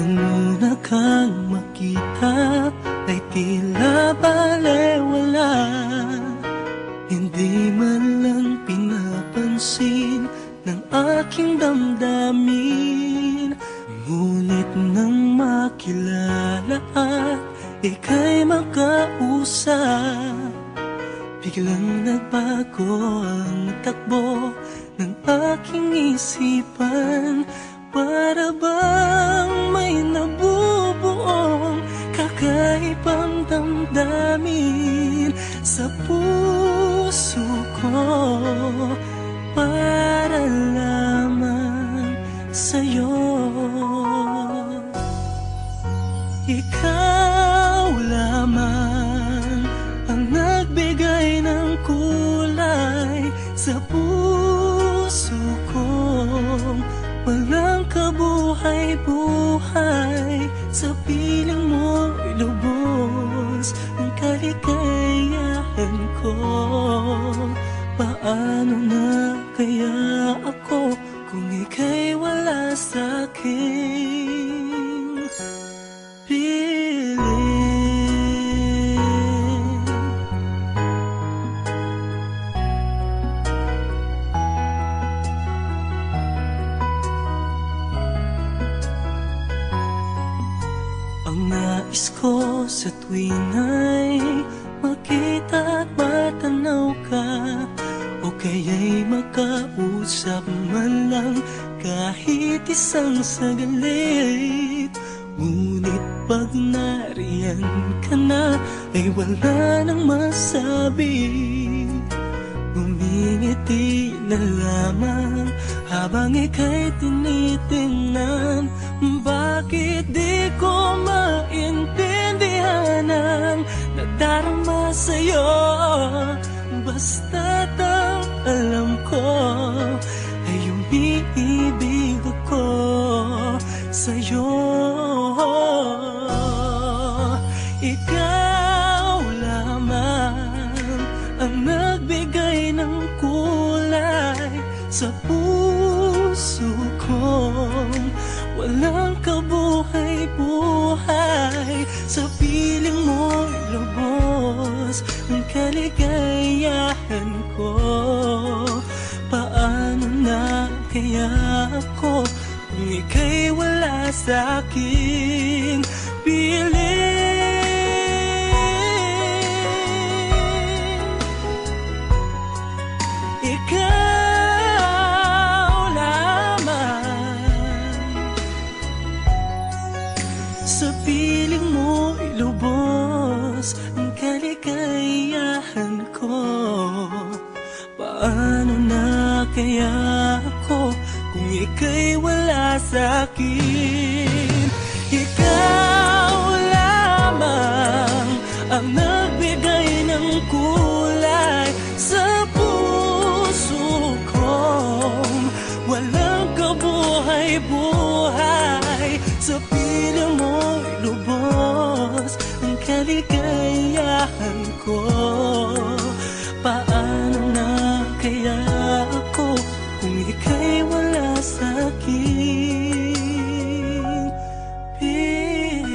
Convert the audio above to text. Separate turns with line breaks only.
Nang una kang makita ay tila balewala, hindi man lang pinapansin ng aking damdamin. Ngunit nang makilala at ika'y makausap, biglang nagbago ang takbo ng aking isipan. Para bang may nabubuong kakaibang damdamin sa puso ko, para lamang sa'yo. Ikaw lamang ang nagbigay ng kulay sa puso ko. Walang kabuhay-buhay, sa piling mo'y lubos ang kaligayahan ko. Paano na kaya ako kung ika'y wala sa'king piling? Ang nais ko sa tuwing ay makita at matanaw ka, o kaya'y makausap man lang kahit isang sagalit. Ngunit pag nariyan ka na ay wala nang masabi. Ngumingiti na lamang habang ika'y tinitingnan. Bakit di ko maintindihan ang nadarama sa'yo? Basta't ang alam ko ay umiibig ako sa'yo. Ikaw lamang ang nagbigay ng kulay sa puso ko. Walang kabuhay-buhay, sa piling mo'y lubos ang kaligayahan ko. Paano na kaya ako kung ika'y wala sa'king piling? Sa piling mo'y lubos ang kaligayahan ko. Paano na kaya ako kung ika'y wala sa'kin? Ikaw lamang ang nagbigay ng kulay sa puso ko. Walang kabuhay-buhay, sa piling mo'y lubos ang kaligayahan ko. Paano na kaya ako kung ika'y wala sa'king piling?